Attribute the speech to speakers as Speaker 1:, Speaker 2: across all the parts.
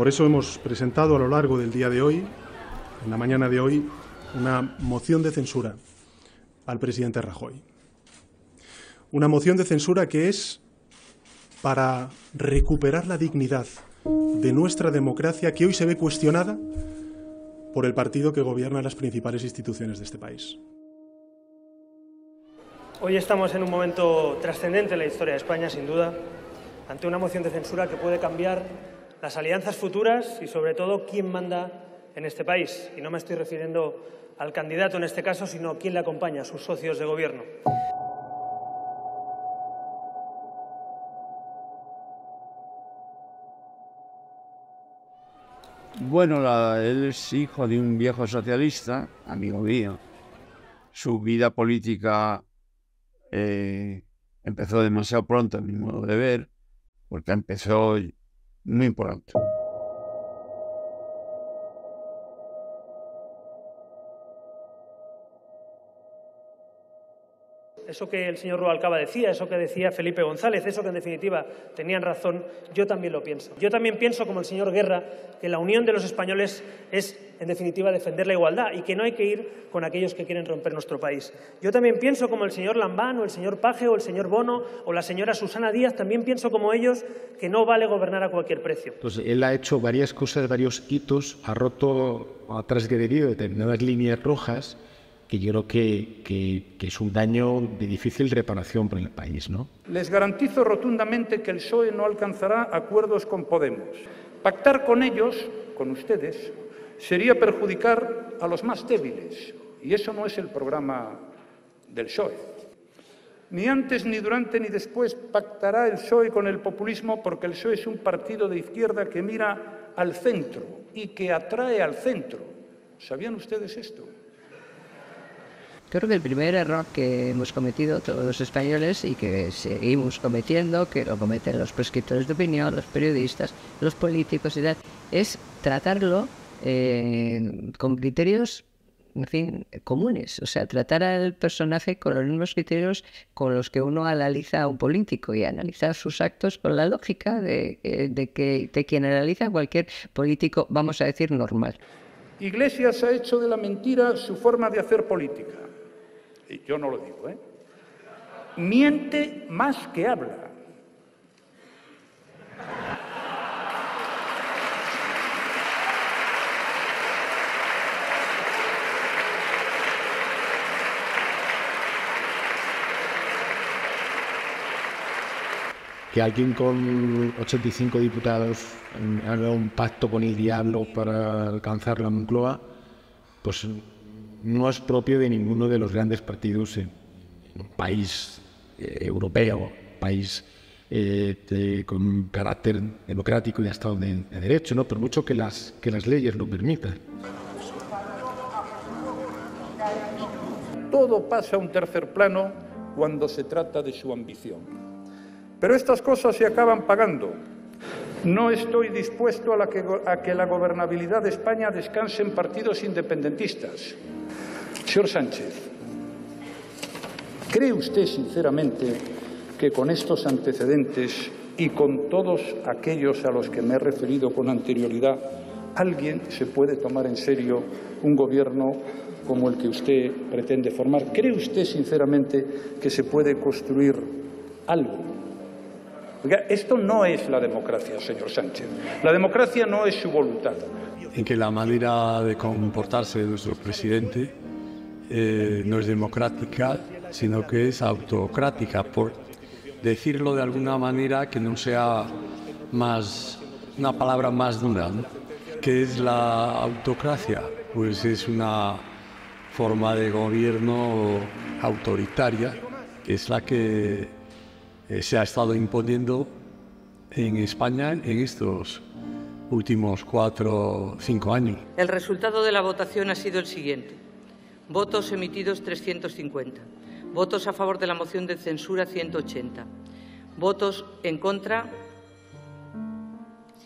Speaker 1: Por eso hemos presentado a lo largo del día de hoy, en la mañana de hoy, una moción de censura al presidente Rajoy. Una moción de censura que es para recuperar la dignidad de nuestra democracia, que hoy se ve cuestionada por el partido que gobierna las principales instituciones de este país.
Speaker 2: Hoy estamos en un momento trascendente en la historia de España, sin duda, ante una moción de censura que puede cambiar las alianzas futuras y, sobre todo, quién manda en este país. Y no me estoy refiriendo al candidato en este caso, sino a quién le acompaña, sus socios de gobierno.
Speaker 3: Bueno, él es hijo de un viejo socialista, amigo mío. Su vida política empezó demasiado pronto, a mi modo de ver, porque empezó muy pronto.
Speaker 2: Eso que el señor Rubalcaba decía, eso que decía Felipe González, eso que en definitiva tenían razón, yo también lo pienso. Yo también pienso, como el señor Guerra, que la unión de los españoles es, en definitiva, defender la igualdad y que no hay que ir con aquellos que quieren romper nuestro país. Yo también pienso, como el señor Lambán, o el señor Paje, o el señor Bono, o la señora Susana Díaz, también pienso como ellos que no vale gobernar a cualquier precio.
Speaker 4: Entonces, él ha hecho varias cosas, varios hitos, ha roto, ha transgredido determinadas líneas rojas, que yo creo que es un daño de difícil reparación para el país, ¿no?
Speaker 5: Les garantizo rotundamente que el PSOE no alcanzará acuerdos con Podemos. Pactar con ellos, con ustedes, sería perjudicar a los más débiles. Y eso no es el programa del PSOE. Ni antes, ni durante, ni después pactará el PSOE con el populismo, porque el PSOE es un partido de izquierda que mira al centro y que atrae al centro. ¿Sabían ustedes esto?
Speaker 6: Creo que el primer error que hemos cometido todos los españoles y que seguimos cometiendo, que lo cometen los prescriptores de opinión, los periodistas, los políticos y tal, es tratarlo con criterios, en fin, comunes. O sea, tratar al personaje con los mismos criterios con los que uno analiza a un político y analizar sus actos con la lógica de quien analiza a cualquier político, vamos a decir, normal.
Speaker 5: Iglesias ha hecho de la mentira su forma de hacer política. Y yo no lo digo, ¿eh? Miente más que habla.
Speaker 4: Que alguien con 85 diputados haga un pacto con el diablo para alcanzar la Moncloa, pues no es propio de ninguno de los grandes partidos en un país europeo, país con carácter democrático y de Estado de Derecho, ¿no? Por mucho que las leyes lo permitan.
Speaker 5: Todo pasa a un tercer plano cuando se trata de su ambición. Pero estas cosas se acaban pagando. No estoy dispuesto a que la gobernabilidad de España descanse en partidos independentistas. Señor Sánchez, ¿cree usted sinceramente que con estos antecedentes y con todos aquellos a los que me he referido con anterioridad, alguien se puede tomar en serio un gobierno como el que usted pretende formar? ¿Cree usted sinceramente que se puede construir algo? Oiga, esto no es la democracia, señor Sánchez. La democracia no es su voluntad.
Speaker 7: En que la manera de comportarse de nuestro presidente no es democrática, sino que es autocrática, por decirlo de alguna manera que no sea una palabra más dura, ¿no? ¿Qué es la autocracia? Pues es una forma de gobierno autoritaria, que es la que se ha estado imponiendo en España en estos últimos 4 o 5 años.
Speaker 8: El resultado de la votación ha sido el siguiente. Votos emitidos 350. Votos a favor de la moción de censura 180. Votos en contra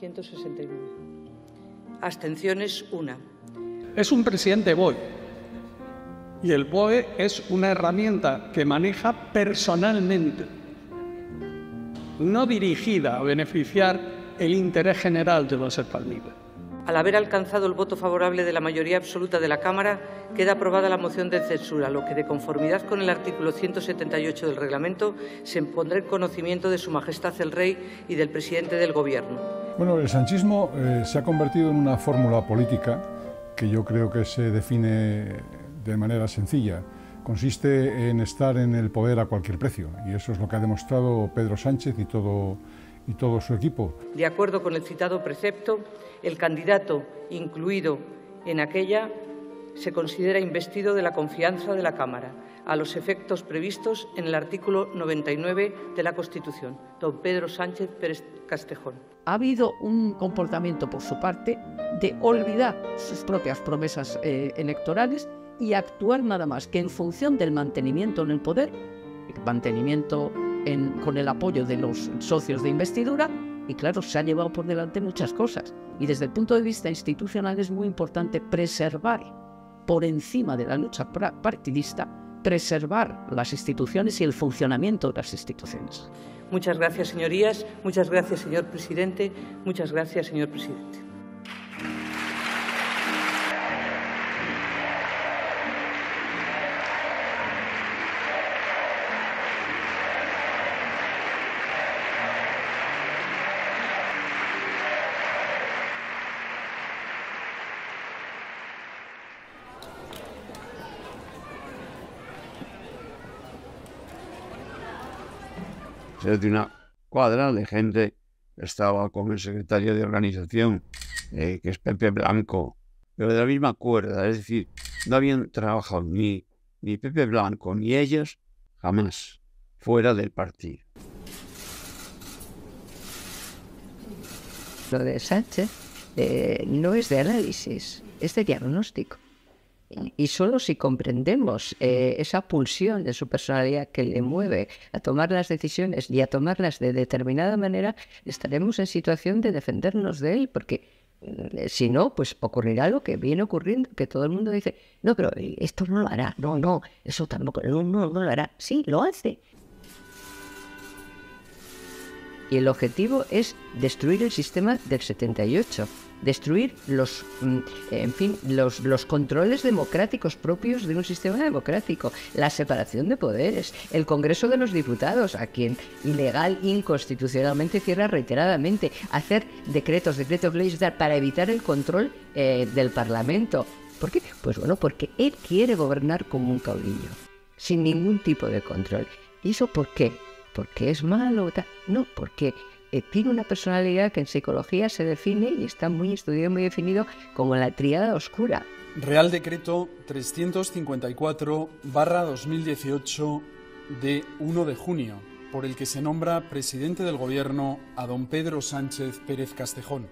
Speaker 8: 169. Abstenciones 1.
Speaker 9: Es un presidente BOE. Y el BOE es una herramienta que maneja personalmente, no dirigida a beneficiar el interés general de los españoles.
Speaker 8: Al haber alcanzado el voto favorable de la mayoría absoluta de la Cámara, queda aprobada la moción de censura, lo que, de conformidad con el artículo 178 del reglamento, se pondrá en conocimiento de Su Majestad el Rey y del presidente del Gobierno.
Speaker 10: Bueno, el sanchismo se ha convertido en una fórmula política que yo creo que se define de manera sencilla. Consiste en estar en el poder a cualquier precio, y eso es lo que ha demostrado Pedro Sánchez y todo su equipo.
Speaker 8: De acuerdo con el citado precepto, el candidato incluido en aquella se considera investido de la confianza de la Cámara, a los efectos previstos en el artículo 99 de la Constitución. Don Pedro Sánchez Pérez Castejón.
Speaker 6: Ha habido un comportamiento por su parte de olvidar sus propias promesas electorales y actuar nada más que en función del mantenimiento en el poder, mantenimiento con el apoyo de los socios de investidura, y claro, se ha llevado por delante muchas cosas. Y desde el punto de vista institucional es muy importante preservar, por encima de la lucha partidista, preservar las instituciones y el funcionamiento de las instituciones.
Speaker 8: Muchas gracias, señorías. Muchas gracias, señor presidente. Muchas gracias, señor presidente.
Speaker 3: De una cuadra de gente que estaba con el secretario de organización, que es Pepe Blanco, pero de la misma cuerda, es decir, no habían trabajado ni Pepe Blanco ni ellos jamás fuera del partido.
Speaker 6: Lo de Sánchez no es de análisis, es de diagnóstico. Y solo si comprendemos esa pulsión de su personalidad que le mueve a tomar las decisiones y a tomarlas de determinada manera, estaremos en situación de defendernos de él, porque si no, pues ocurrirá lo que viene ocurriendo, que todo el mundo dice, no, pero esto no lo hará, no, eso tampoco, no lo hará. Sí, lo hace. Y el objetivo es destruir el sistema del 78, destruir los controles democráticos propios de un sistema democrático, la separación de poderes, el Congreso de los Diputados, a quien ilegal, inconstitucionalmente cierra reiteradamente, hacer decretos leyes para evitar el control del Parlamento. ¿Por qué? Pues bueno, porque él quiere gobernar como un caudillo, sin ningún tipo de control. ¿Y eso por qué? ¿Porque es malo? No, porque tiene una personalidad que en psicología se define y está muy estudiado, muy definido como la tríada oscura.
Speaker 11: Real Decreto 354/2018 de 1 de junio, por el que se nombra presidente del Gobierno a don Pedro Sánchez Pérez Castejón.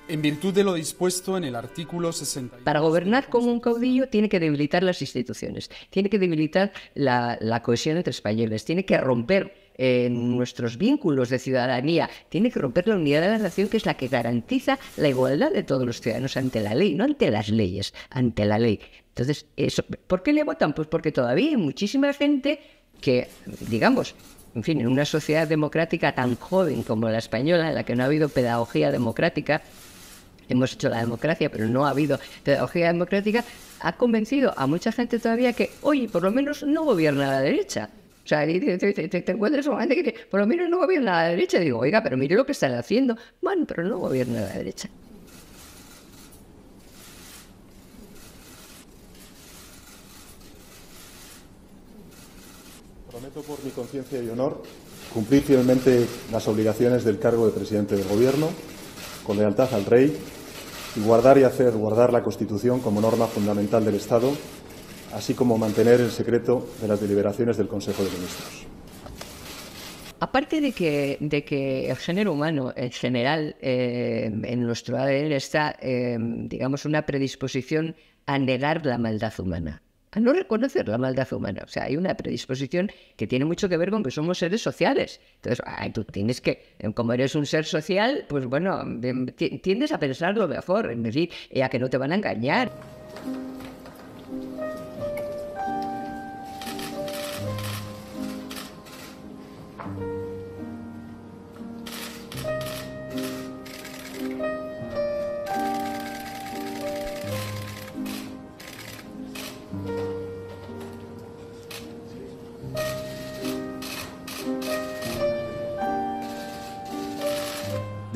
Speaker 11: En virtud de lo dispuesto en el artículo 60.
Speaker 6: Para gobernar como un caudillo tiene que debilitar las instituciones, tiene que debilitar la cohesión entre españoles, tiene que romper nuestros vínculos de ciudadanía, tiene que romper la unidad de la nación, que es la que garantiza la igualdad de todos los ciudadanos ante la ley, no ante las leyes, ante la ley. Entonces, ¿por qué le votan? Pues porque todavía hay muchísima gente que, digamos, en fin, en una sociedad democrática tan joven como la española, en la que no ha habido pedagogía democrática, hemos hecho la democracia, pero no ha habido pedagogía democrática, ha convencido a mucha gente todavía que, oye, por lo menos no gobierna la derecha. O sea, te encuentras con gente que dice, por lo menos no gobierna la derecha. Y digo, oiga, pero mire lo que están haciendo. Bueno, pero no gobierna la derecha.
Speaker 1: Prometo por mi conciencia y honor cumplir fielmente las obligaciones del cargo de presidente del Gobierno, con lealtad al Rey, y guardar y hacer guardar la Constitución como norma fundamental del Estado, así como mantener el secreto de las deliberaciones del Consejo de Ministros.
Speaker 6: Aparte de que el género humano, en general, en nuestro ADN está, digamos, una predisposición a negar la maldad humana, a no reconocer la maldad humana. O sea, hay una predisposición que tiene mucho que ver con que somos seres sociales. Entonces, tú tienes que, como eres un ser social, pues bueno, tiendes a pensar lo mejor, es decir, a que no te van a engañar.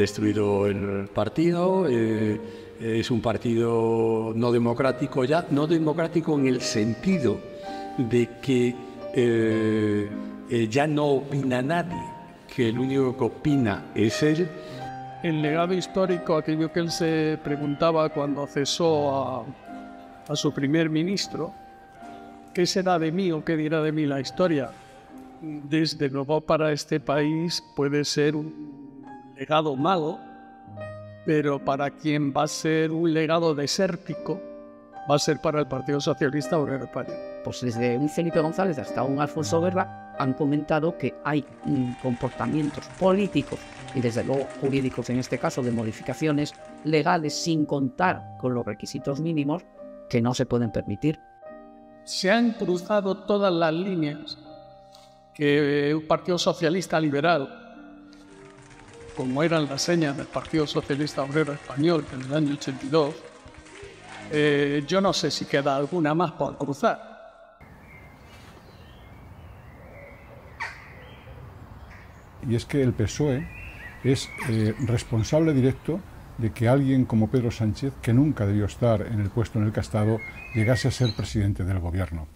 Speaker 7: destruido el partido, es un partido no democrático ya, no democrático en el sentido de que ya no opina nadie, que el único que opina es él.
Speaker 9: El legado histórico, aquello que él se preguntaba cuando cesó a su primer ministro, ¿qué será de mí o qué dirá de mí la historia? Desde luego para este país puede ser un legado malo, pero para quien va a ser un legado desértico, va a ser para el Partido Socialista Obrero Español.
Speaker 6: Pues desde un Felipe González hasta un Alfonso Guerra han comentado que hay comportamientos políticos y desde luego jurídicos, en este caso de modificaciones legales sin contar con los requisitos mínimos, que no se pueden permitir.
Speaker 9: Se han cruzado todas las líneas que un Partido Socialista Liberal, como eran las señas del Partido Socialista Obrero Español en el año 82, yo no sé si queda alguna más por cruzar.
Speaker 10: Y es que el PSOE es responsable directo de que alguien como Pedro Sánchez, que nunca debió estar en el puesto en el que ha estado, llegase a ser presidente del gobierno.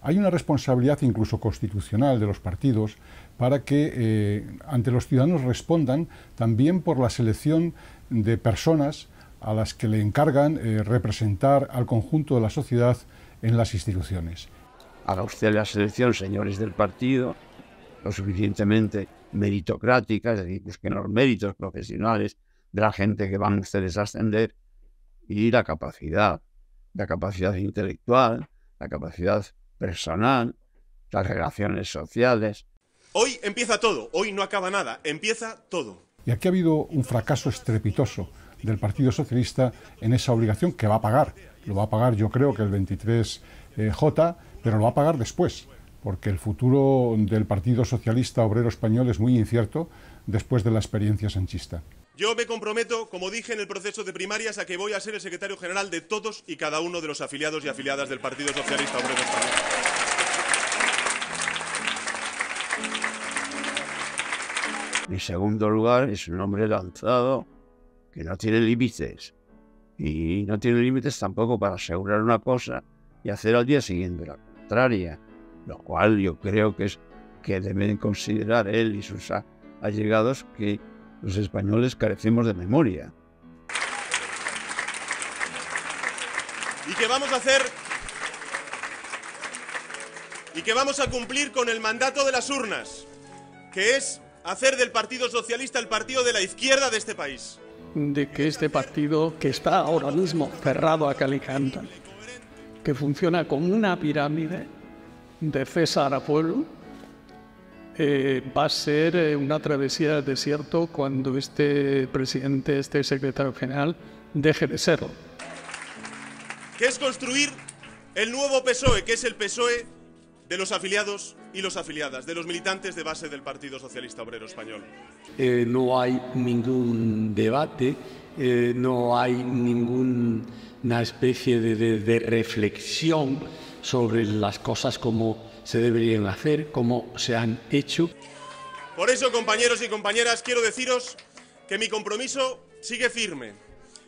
Speaker 10: Hay una responsabilidad incluso constitucional de los partidos para que ante los ciudadanos respondan también por la selección de personas a las que le encargan representar al conjunto de la sociedad en las instituciones.
Speaker 3: Haga usted la selección, señores del partido, lo suficientemente meritocrática, es decir, busquen los méritos profesionales de la gente que van ustedes a ascender y la capacidad intelectual, la capacidad personal, las relaciones sociales.
Speaker 12: Hoy empieza todo, hoy no acaba nada, empieza todo.
Speaker 10: Y aquí ha habido un fracaso estrepitoso del Partido Socialista en esa obligación que va a pagar. Lo va a pagar yo creo que el 23J, pero lo va a pagar después, porque el futuro del Partido Socialista Obrero Español es muy incierto después de la experiencia sanchista.
Speaker 12: Yo me comprometo, como dije en el proceso de primarias, a que voy a ser el secretario general de todos y cada uno de los afiliados y afiliadas del Partido Socialista Obrero Español.
Speaker 3: En segundo lugar, es un hombre lanzado que no tiene límites. Y no tiene límites tampoco para asegurar una cosa y hacer al día siguiente la contraria. Lo cual yo creo que deben considerar él y sus allegados que los españoles carecemos de memoria.
Speaker 12: Y que vamos a hacer... Y que vamos a cumplir con el mandato de las urnas, que es hacer del Partido Socialista el partido de la izquierda de este país.
Speaker 9: De que este partido, que está ahora mismo cerrado a cal y canto, que funciona como una pirámide de César a pueblo, va a ser una travesía del desierto cuando este presidente, este secretario general, deje de serlo.
Speaker 12: Que es construir el nuevo PSOE, que es el PSOE de los afiliados y las afiliadas, de los militantes de base del Partido Socialista Obrero Español.
Speaker 7: No hay ningún debate, no hay ninguna especie de reflexión sobre las cosas como se deberían hacer, como se han hecho.
Speaker 12: Por eso, compañeros y compañeras, quiero deciros que mi compromiso sigue firme,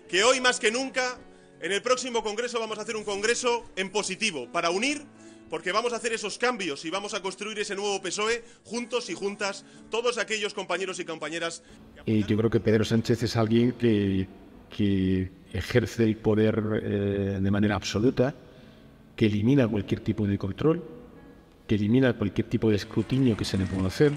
Speaker 12: que hoy más que nunca, en el próximo Congreso vamos a hacer un Congreso en positivo, para unir, porque vamos a hacer esos cambios y vamos a construir ese nuevo PSOE juntos y juntas, todos aquellos compañeros y compañeras.
Speaker 4: Yo creo que Pedro Sánchez es alguien que ejerce el poder de manera absoluta, que elimina cualquier tipo de control, que elimina cualquier tipo de escrutinio que se le pueda hacer.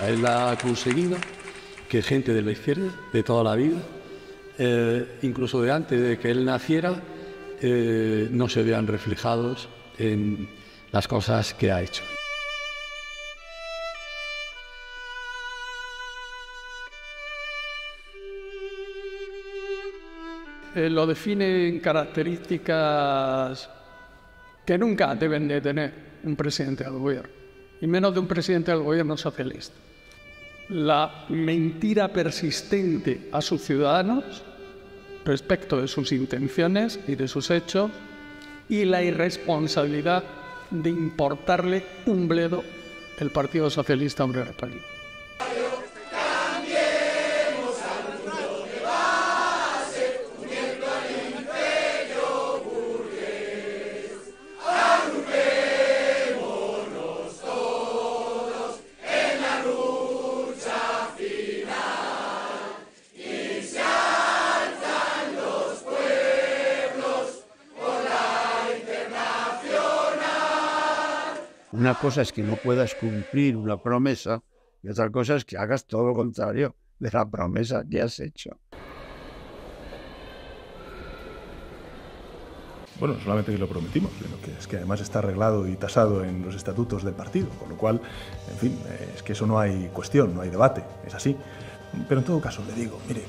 Speaker 7: Él ha conseguido que gente de la izquierda, de toda la vida, incluso de antes de que él naciera, no se vean reflejados en las cosas que ha hecho.
Speaker 9: Lo definen características que nunca deben de tener un presidente del gobierno, y menos de un presidente del gobierno socialista. la mentira persistente a sus ciudadanos respecto de sus intenciones y de sus hechos, y la irresponsabilidad de importarle un bledo el Partido Socialista Obrero Español.
Speaker 3: Una cosa es que no puedas cumplir una promesa y otra cosa es que hagas todo lo contrario de la promesa que has hecho.
Speaker 1: Bueno, no solamente que lo prometimos, sino que es que además está arreglado y tasado en los estatutos del partido, con lo cual, en fin, es que eso no hay cuestión, no hay debate, es así. Pero en todo caso, le digo, mire,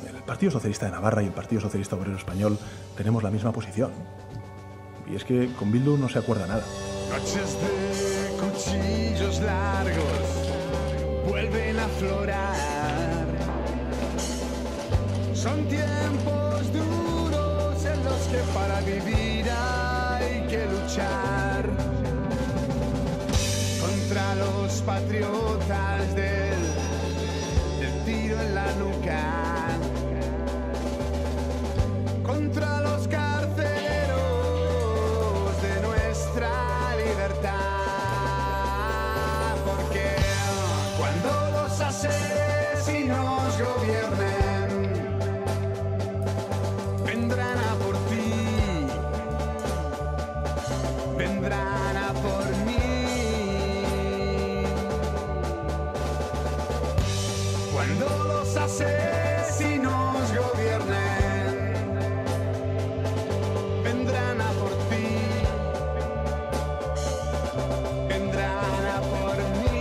Speaker 1: el Partido Socialista de Navarra y el Partido Socialista Obrero Español tenemos la misma posición. Y es que con Bildu no se acuerda nada.
Speaker 13: Noches de cuchillos largos vuelven a aflorar. Son tiempos duros en los que para vivir hay que luchar contra los patriotas del tiro en la nuca, contra los carceleros de nuestra libertad, porque cuando los asesinos gobiernen, vendrán a por ti, vendrán a por mí. Cuando los asesinos gobiernen, vendrán a por ti, vendrán a por mí.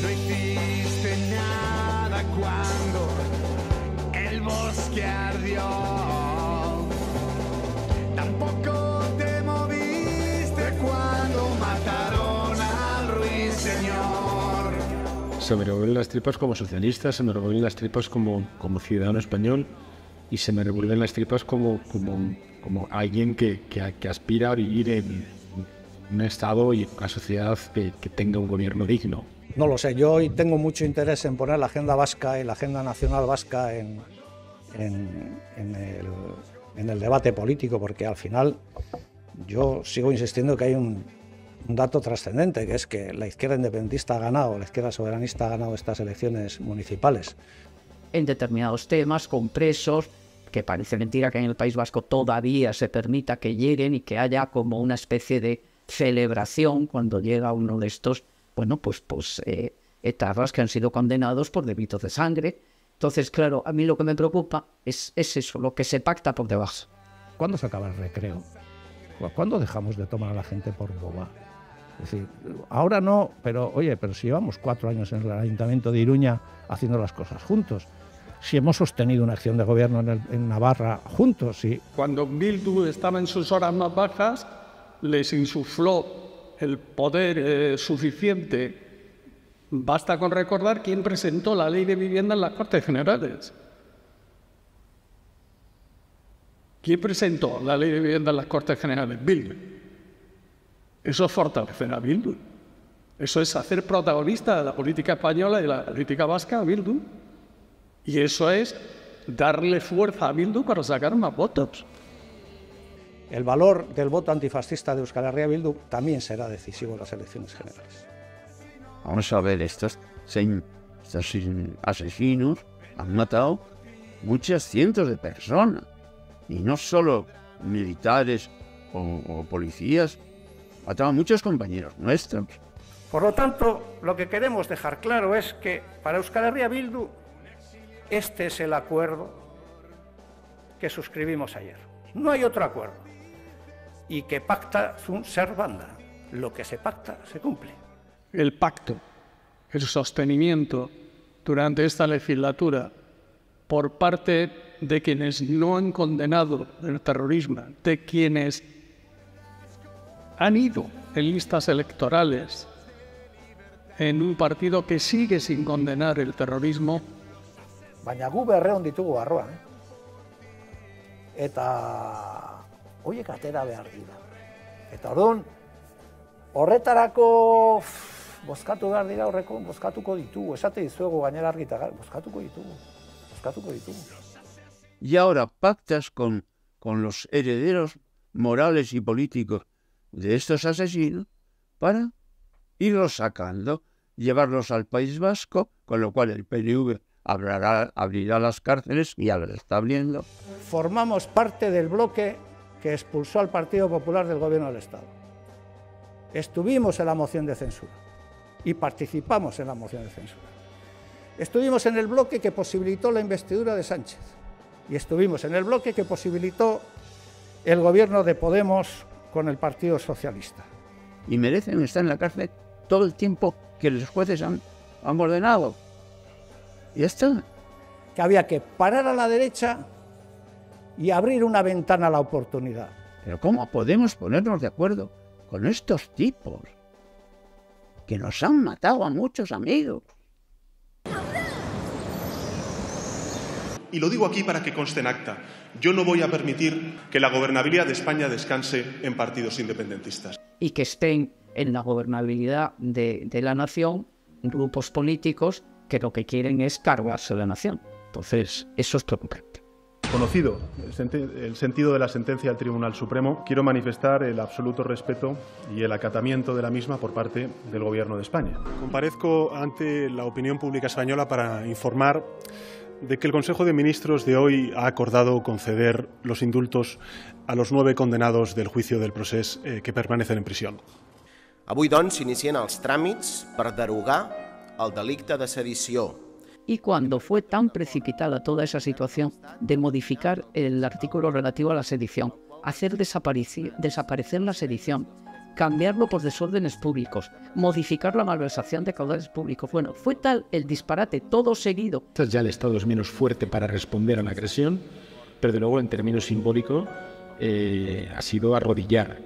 Speaker 13: No hiciste nada cuando el bosque ardió, tampoco te moviste cuando mataron al ruiseñor.
Speaker 4: Se me revuelven las tripas como socialista, se me revuelven las tripas como ciudadano español y se me revuelven las tripas como alguien que aspira a vivir en un Estado y una sociedad que tenga un gobierno digno.
Speaker 14: No lo sé, yo hoy tengo mucho interés en poner la agenda vasca y la agenda nacional vasca en el debate político, porque al final yo sigo insistiendo que hay un dato trascendente, que es que la izquierda independentista ha ganado, la izquierda soberanista ha ganado estas elecciones municipales.
Speaker 6: En determinados temas, con presos, que parece mentira que en el País Vasco todavía se permita que lleguen y que haya como una especie de celebración cuando llega uno de estos, bueno, pues etarras que han sido condenados por delitos de sangre. Entonces, claro, a mí lo que me preocupa es eso, lo que se pacta por debajo.
Speaker 14: ¿Cuándo se acaba el recreo? ¿Cuándo dejamos de tomar a la gente por boba? Es decir, ahora no, pero oye, pero si llevamos 4 años en el Ayuntamiento de Iruña haciendo las cosas juntos, si hemos sostenido una acción de gobierno en Navarra juntos, sí.
Speaker 9: Cuando Bildu estaba en sus horas más bajas, les insufló el poder suficiente. Basta con recordar quién presentó la ley de vivienda en las Cortes Generales. ¿Quién presentó la ley de vivienda en las Cortes Generales? Bildu. Eso es fortalecer a Bildu. Eso es hacer protagonista de la política española y de la política vasca a Bildu. Y eso es darle fuerza a Bildu para sacar más votos.
Speaker 14: El valor del voto antifascista de Euskal Herria Bildu también será decisivo en las elecciones generales.
Speaker 3: Vamos a ver, estos asesinos han matado muchas cientos de personas. Y no solo militares o policías, mataban a muchos compañeros nuestros.
Speaker 14: Por lo tanto, lo que queremos dejar claro es que para Euskal Herria Bildu este es el acuerdo que suscribimos ayer. No hay otro acuerdo. Y que pacta sunt servanda. Lo que se pacta se cumple.
Speaker 9: El pacto, el sostenimiento durante esta legislatura por parte de quienes no han condenado el terrorismo, de quienes han ido en listas electorales en un partido que sigue sin condenar el terrorismo.
Speaker 14: Baina gu berreon ditugu barruan, eta horiek atera behar dira. Eta orduan, horretarako bozkatu behar dira horreko, bozkatuko ditugu, esate dizuegu gainera argita, bozkatuko ditugu.
Speaker 3: Y ahora pactas con los herederos morales y políticos de estos asesinos para irlos sacando, llevarlos al País Vasco, con lo cual el PNV abrirá las cárceles, y ya las está abriendo.
Speaker 14: Formamos parte del bloque que expulsó al Partido Popular del Gobierno del Estado. Estuvimos en la moción de censura y participamos en la moción de censura. Estuvimos en el bloque que posibilitó la investidura de Sánchez y estuvimos en el bloque que posibilitó el gobierno de Podemos con el Partido Socialista.
Speaker 3: Y merecen estar en la cárcel todo el tiempo que los jueces han ordenado. Y esto.
Speaker 14: Que había que parar a la derecha y abrir una ventana a la oportunidad.
Speaker 3: Pero ¿cómo podemos ponernos de acuerdo con estos tipos que nos han matado a muchos amigos?
Speaker 12: Y lo digo aquí para que conste en acta. Yo no voy a permitir que la gobernabilidad de España descanse en partidos independentistas.
Speaker 6: Y que estén en la gobernabilidad de la nación grupos políticos que lo que quieren es cargarse la nación. Entonces, eso es preocupante.
Speaker 1: Conocido el sentido de la sentencia del Tribunal Supremo, quiero manifestar el absoluto respeto y el acatamiento de la misma por parte del Gobierno de España. Comparezco ante la opinión pública española para informar de que el Consejo de Ministros de hoy ha acordado conceder los indultos a los 9 condenados del juicio del procés que permanecen en prisión.
Speaker 15: Avui, doncs, s'inicien els tràmits per derogar el delicte de sedició.
Speaker 6: Y cuando fue tan precipitada toda esa situación de modificar el artículo relativo a la sedición, hacer desaparecer la sedición, cambiarlo por desórdenes públicos, modificar la malversación de caudales públicos. Bueno, fue tal el disparate, todo seguido.
Speaker 4: Ya el Estado es menos fuerte para responder a la agresión, pero de luego en términos simbólicos ha sido arrodillar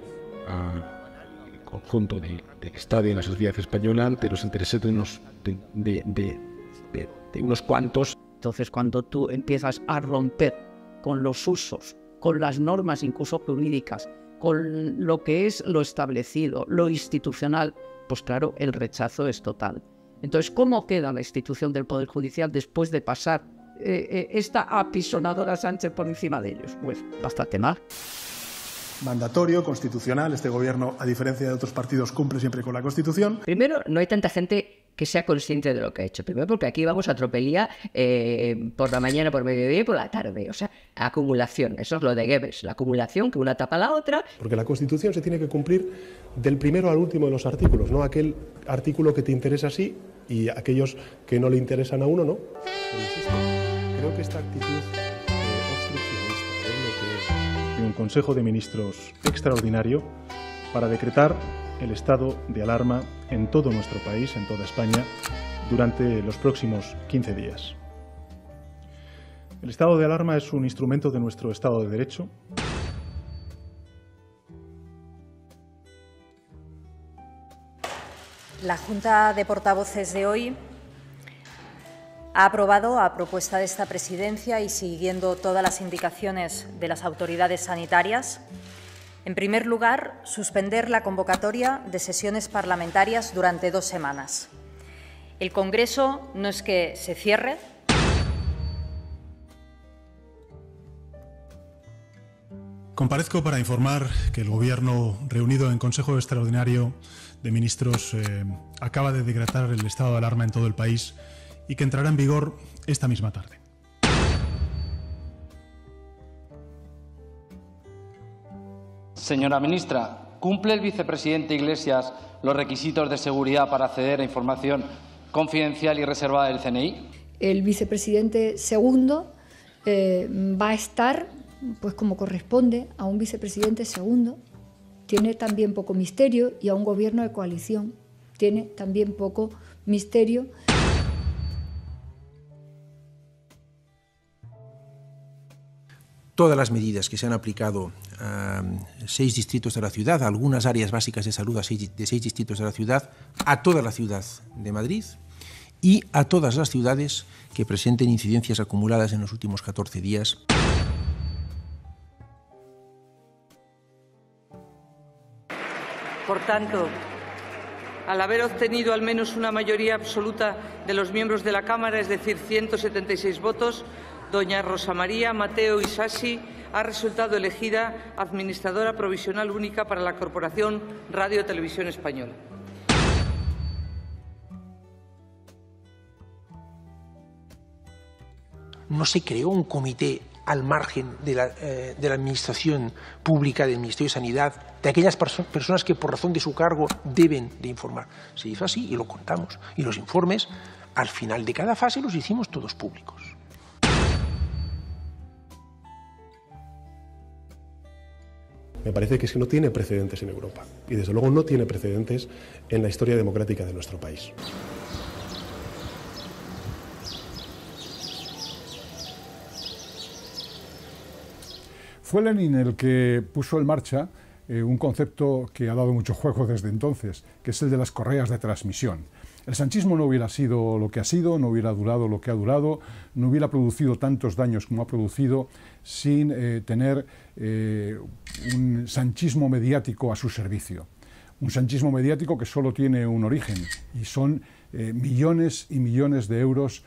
Speaker 4: al conjunto del Estado y de la sociedad española ante los intereses de unos cuantos.
Speaker 6: Entonces, cuando tú empiezas a romper con los usos, con las normas incluso jurídicas, con lo que es lo establecido, lo institucional, pues claro, el rechazo es total. Entonces, ¿cómo queda la institución del Poder Judicial después de pasar esta apisonadora Sánchez por encima de ellos? Pues bastante mal.
Speaker 1: Mandatorio, constitucional, este gobierno, a diferencia de otros partidos, cumple siempre con la Constitución.
Speaker 6: Primero, no hay tanta gente que sea consciente de lo que ha hecho. Primero porque aquí vamos a tropelía por la mañana, por mediodía y por la tarde. O sea, acumulación. Eso es lo de Goebbels. La acumulación, que una tapa la otra.
Speaker 1: Porque la Constitución se tiene que cumplir del primero al último de los artículos, no aquel artículo que te interesa a sí y aquellos que no le interesan a uno, no. Pero insisto, creo que esta actitud obstruccionista es lo que es un Consejo de Ministros extraordinario para decretar el estado de alarma en todo nuestro país, en toda España, durante los próximos 15 días. El estado de alarma es un instrumento de nuestro Estado de Derecho.
Speaker 16: La Junta de Portavoces de hoy ha aprobado, a propuesta de esta Presidencia y siguiendo todas las indicaciones de las autoridades sanitarias, en primer lugar, suspender la convocatoria de sesiones parlamentarias durante 2 semanas. El Congreso no es que se cierre.
Speaker 1: Comparezco para informar que el Gobierno, reunido en Consejo Extraordinario de Ministros, acaba de decretar el estado de alarma en todo el país y que entrará en vigor esta misma tarde.
Speaker 17: Señora ministra, ¿cumple el vicepresidente Iglesias los requisitos de seguridad para acceder a información confidencial y reservada del CNI?
Speaker 18: El vicepresidente segundo va a estar, pues como corresponde a un vicepresidente segundo. Tiene también poco misterio, y a un gobierno de coalición tiene también poco misterio.
Speaker 19: todas las medidas que se han aplicado a 6 distritos de la ciudad, a algunas áreas básicas de salud de 6 distritos de la ciudad, a toda la ciudad de Madrid y a todas las ciudades que presenten incidencias acumuladas en los últimos 14 días.
Speaker 8: Por tanto, al haber obtenido al menos una mayoría absoluta de los miembros de la Cámara, es decir, 176 votos, doña Rosa María Mateo Isasi ha resultado elegida administradora provisional única para la Corporación Radio Televisión Española.
Speaker 19: No se creó un comité al margen de la administración pública, del Ministerio de Sanidad, de aquellas personas que por razón de su cargo deben de informar. Se hizo así y lo contamos. Y los informes, al final de cada fase, los hicimos todos públicos.
Speaker 1: Me parece que es que no tiene precedentes en Europa y desde luego no tiene precedentes en la historia democrática de nuestro país.
Speaker 10: Fue Lenin el que puso en marcha un concepto que ha dado mucho juego desde entonces, que es el de las correas de transmisión. El sanchismo no hubiera sido lo que ha sido, no hubiera durado lo que ha durado, no hubiera producido tantos daños como ha producido sin tener un sanchismo mediático a su servicio. Un sanchismo mediático que solo tiene un origen y son millones y millones de euros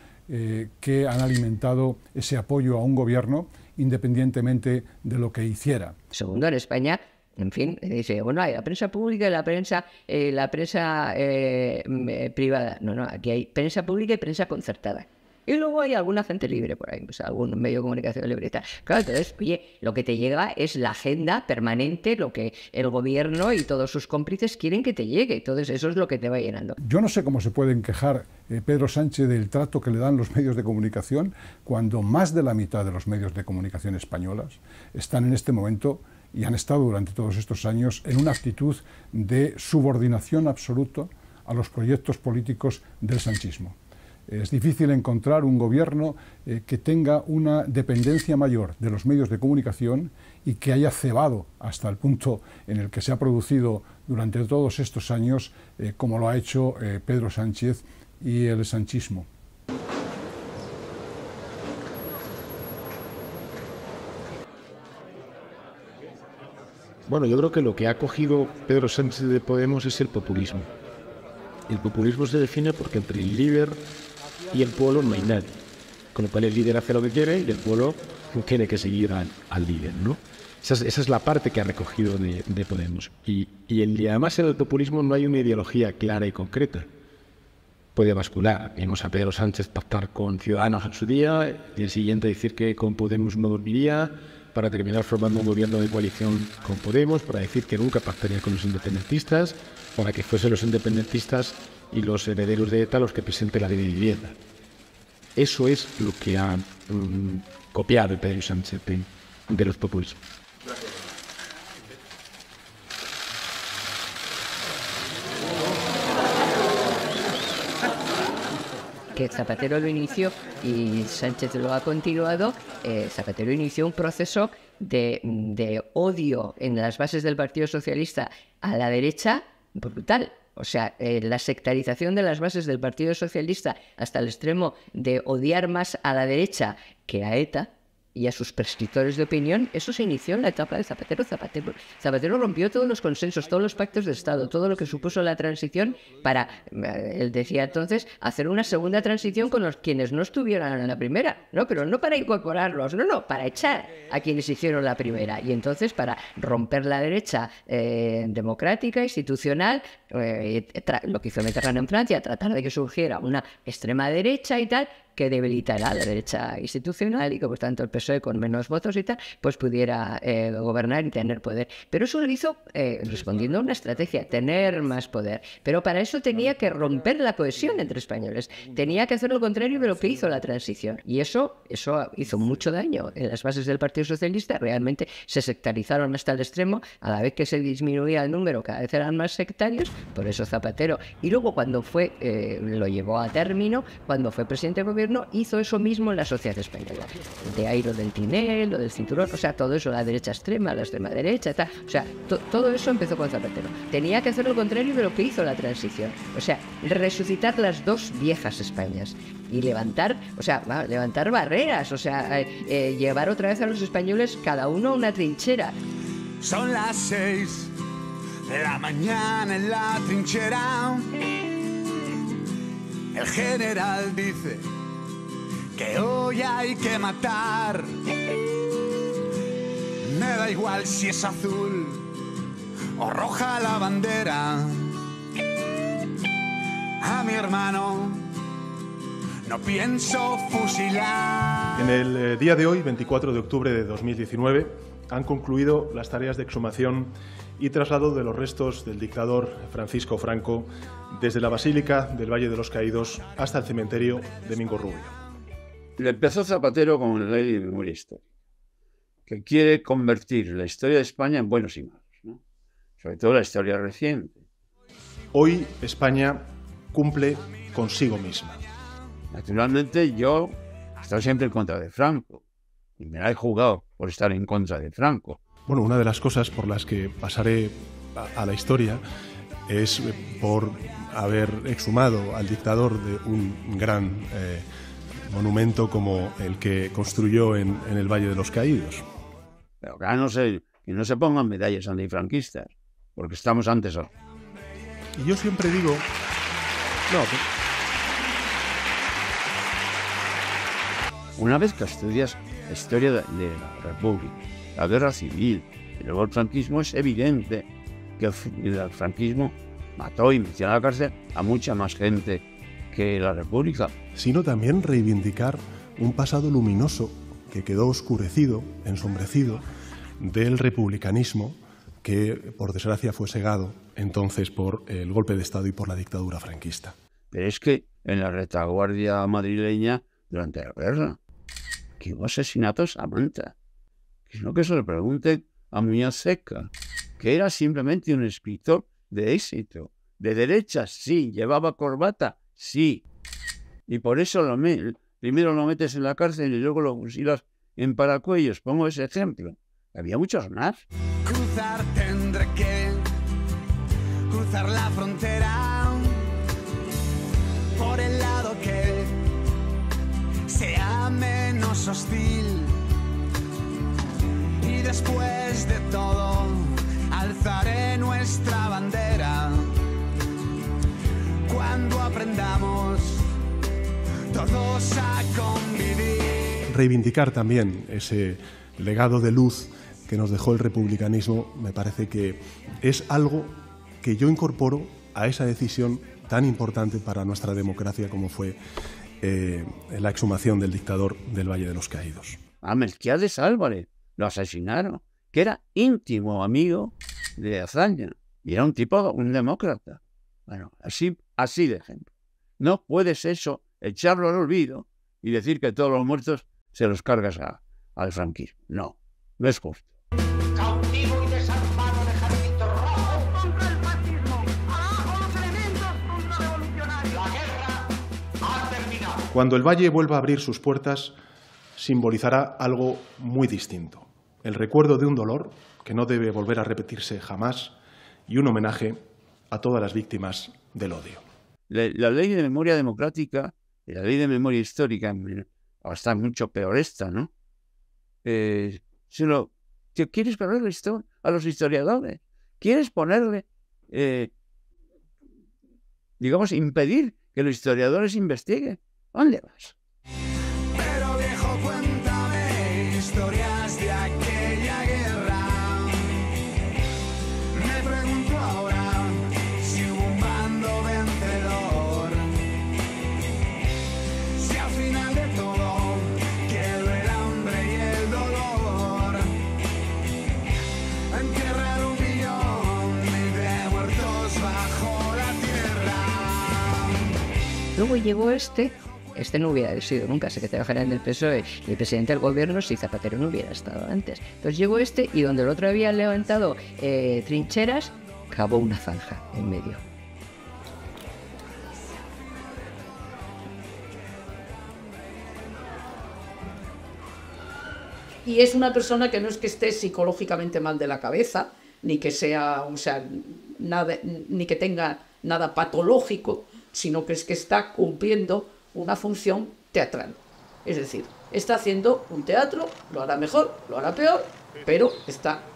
Speaker 10: que han alimentado ese apoyo a un gobierno independientemente de lo que hiciera.
Speaker 6: Segundo, en España, en fin, dice, bueno, hay la prensa pública y la prensa privada. No, aquí hay prensa pública y prensa concertada. Y luego hay alguna gente libre por ahí, pues algún medio de comunicación libre y tal. Claro, entonces, oye, lo que te llega es la agenda permanente, lo que el gobierno y todos sus cómplices quieren que te llegue. Entonces, eso es lo que te va llenando.
Speaker 10: Yo no sé cómo se pueden quejar Pedro Sánchez del trato que le dan los medios de comunicación cuando más de la mitad de los medios de comunicación españolas están en este momento y han estado durante todos estos años en una actitud de subordinación absoluta a los proyectos políticos del sanchismo. Es difícil encontrar un gobierno que tenga una dependencia mayor de los medios de comunicación y que haya cebado hasta el punto en el que se ha producido durante todos estos años, como lo ha hecho Pedro Sánchez y el sanchismo.
Speaker 4: Bueno, yo creo que lo que ha cogido Pedro Sánchez de Podemos es el populismo. El populismo se define porque entre el líder y el pueblo no hay nadie. Con lo cual el líder hace lo que quiere y el pueblo tiene que seguir al líder, ¿no? Esa es la parte que ha recogido de Podemos. Y además en el populismo no hay una ideología clara y concreta. Puede bascular. Vimos a Pedro Sánchez pactar con Ciudadanos en su día y el siguiente decir que con Podemos no dormiría, para terminar formando un gobierno de coalición con Podemos, para decir que nunca pactaría con los independentistas, para que fuesen los independentistas y los herederos de ETA los que presenten la ley de vivienda. Eso es lo que ha copiado el Pedro Sánchez de los populismos.
Speaker 6: Que Zapatero lo inició y Sánchez lo ha continuado. Zapatero inició un proceso de odio en las bases del Partido Socialista a la derecha brutal. O sea, la sectarización de las bases del Partido Socialista hasta el extremo de odiar más a la derecha que a ETA y a sus prescriptores de opinión, eso se inició en la etapa de Zapatero. Zapatero rompió todos los consensos, todos los pactos de Estado, todo lo que supuso la transición para, él decía entonces, hacer una segunda transición con los quienes no estuvieran en la primera, ¿no? Pero no para incorporarlos, no, para echar a quienes hicieron la primera. Y entonces para romper la derecha democrática, institucional, lo que hizo Mitterrand en Francia, tratar de que surgiera una extrema derecha y tal, que debilitará la derecha institucional y que por tanto el PSOE con menos votos y tal, pues pudiera gobernar y tener poder. Pero eso lo hizo respondiendo a una estrategia, tener más poder. Pero para eso tenía que romper la cohesión entre españoles. Tenía que hacer lo contrario de lo que hizo la transición. Y eso hizo mucho daño en las bases del Partido Socialista. Realmente se sectarizaron hasta el extremo. A la vez que se disminuía el número, cada vez eran más sectarios. Por eso Zapatero. Y luego cuando lo llevó a término, cuando fue presidente de gobierno, gobierno hizo eso mismo en la sociedad española. De ahí lo del Tinel, lo del cinturón, o sea, todo eso, la derecha extrema, la extrema derecha, tal. O sea, todo eso empezó con Zapatero. Tenía que hacer lo contrario de lo que hizo la transición. O sea, resucitar las dos viejas Españas y levantar, o sea, levantar barreras, o sea, llevar otra vez a los españoles cada uno a una trinchera.
Speaker 13: Son las 6 de la mañana en la trinchera. El general dice que hoy hay que matar. Me da igual si es azul o roja la bandera. A mi hermano no pienso fusilar.
Speaker 1: En el día de hoy, 24 de octubre de 2019, han concluido las tareas de exhumación y traslado de los restos del dictador Francisco Franco desde la Basílica del Valle de los Caídos hasta el cementerio de Mingo Rubio.
Speaker 3: Le empezó Zapatero con la Ley de Memoria Histórica, que quiere convertir la historia de España en buenos y malos, ¿no? Sobre todo la historia reciente.
Speaker 1: Hoy España cumple consigo misma.
Speaker 3: Naturalmente yo he estado siempre en contra de Franco y me la he jugado por estar en contra de Franco.
Speaker 1: Bueno, una de las cosas por las que pasaré a la historia es por haber exhumado al dictador de un gran monumento como el que construyó en el Valle de los Caídos.
Speaker 3: Pero que no se pongan medallas antifranquistas, porque estamos antes ahora.
Speaker 1: Y yo siempre digo...
Speaker 3: Una vez que estudias la historia de la República, la guerra civil y luego el franquismo, es evidente que el franquismo mató y metió a la cárcel a mucha más gente que la República.
Speaker 1: Sino también reivindicar un pasado luminoso que quedó oscurecido, ensombrecido, del republicanismo que, por desgracia, fue segado entonces por el golpe de Estado y por la dictadura franquista.
Speaker 3: Pero es que en la retaguardia madrileña, durante la guerra, que hubo asesinatos a manta. Sino que se le pregunte a Muñoz Seca, que era simplemente un escritor de éxito, de derecha, sí, llevaba corbata, sí. Y por eso primero lo metes en la cárcel y luego lo fusilas en Paracuellos. Pongo ese ejemplo. Había muchos más.
Speaker 13: Cruzar tendré que cruzar la frontera por el lado que sea menos hostil. Y después de todo, alzaré nuestra bandera. Cuando aprendamos todos a convivir.
Speaker 1: Reivindicar también ese legado de luz que nos dejó el republicanismo me parece que es algo que yo incorporo a esa decisión tan importante para nuestra democracia como fue la exhumación del dictador del Valle de los Caídos.
Speaker 3: A Melquiades Álvarez lo asesinaron, que era íntimo amigo de Azaña y era un demócrata. Bueno, así de ejemplo. No puedes eso, echarlo al olvido y decir que todos los muertos se los cargas al franquismo. No es justo.
Speaker 13: Cautivo y desarmado el ejército rojo contra el fascismo. Abajo los elementos contrarrevolucionarios. La guerra ha terminado.
Speaker 1: Cuando el Valle vuelva a abrir sus puertas, simbolizará algo muy distinto. El recuerdo de un dolor que no debe volver a repetirse jamás y un homenaje a todas las víctimas del odio.
Speaker 3: La ley de memoria democrática y la ley de memoria histórica está mucho peor esta, ¿no? ¿Quieres ponerle esto a los historiadores? ¿Quieres ponerle, impedir que los historiadores investiguen? ¿Dónde vas?
Speaker 13: Pero viejo, cuéntame historias de aquella guerra. Me pregunto ahora si hubo un bando vencedor. Si al final de todo quedó el hambre y el dolor. Enterrar 1 millón de muertos bajo la tierra.
Speaker 6: Luego llegó este no hubiera sido nunca secretario general del PSOE y presidente del gobierno si Zapatero no hubiera estado antes. Entonces llegó este y donde el otro había levantado trincheras, cavó una zanja en medio.
Speaker 20: Y es una persona que no es que esté psicológicamente mal de la cabeza, ni que sea, o sea, nada, ni que tenga nada patológico, sino que es que está cumpliendo una función teatral. Es decir, está haciendo un teatro, lo hará mejor, lo hará peor, pero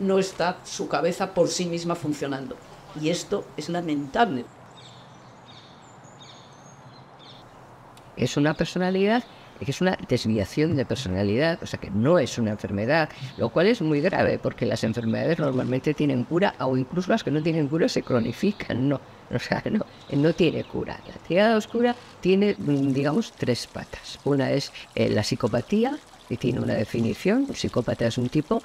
Speaker 20: no está su cabeza por sí misma funcionando. Y esto es lamentable.
Speaker 6: Es una personalidad que es una desviación de personalidad, o sea que no es una enfermedad, lo cual es muy grave porque las enfermedades normalmente tienen cura, o incluso las que no tienen cura se cronifican, no tiene cura. La tríada oscura tiene, digamos, 3 patas. Una es la psicopatía, que tiene una definición. Un psicópata es un tipo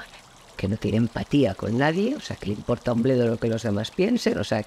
Speaker 6: que no tiene empatía con nadie, o sea que le importa un bledo lo que los demás piensen, o sea,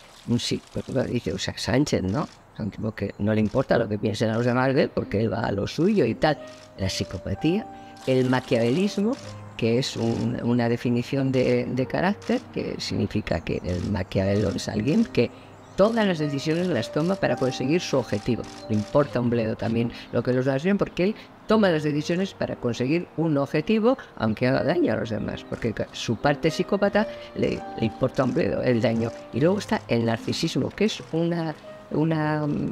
Speaker 6: dice Sánchez, ¿no? Un tipo que no le importa lo que piensen a los demás de él porque él va a lo suyo y tal. La psicopatía, el maquiavelismo, que es una definición de carácter, que significa que el maquiavelo es alguien que todas las decisiones las toma para conseguir su objetivo. Le importa un bledo también lo que los demás ven porque él toma las decisiones para conseguir un objetivo, aunque haga daño a los demás, porque su parte psicópata le importa un bledo el daño. Y luego está el narcisismo, que es un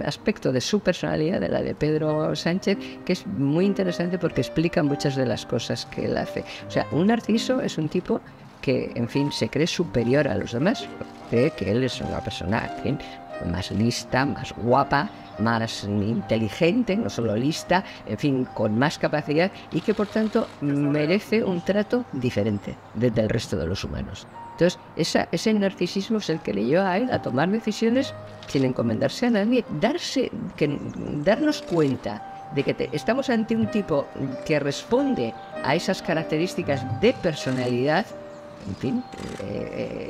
Speaker 6: aspecto de su personalidad, de la de Pedro Sánchez, que es muy interesante porque explica muchas de las cosas que él hace. O sea, un narciso es un tipo que, en fin, se cree superior a los demás, cree que él es una persona, en fin, más lista, más guapa, más inteligente, no solo lista, en fin, con más capacidad y que, por tanto, merece un trato diferente del resto de los humanos. Entonces, ese narcisismo es el que le lleva a él a tomar decisiones sin encomendarse a nadie, darnos cuenta de que estamos ante un tipo que responde a esas características de personalidad, en fin,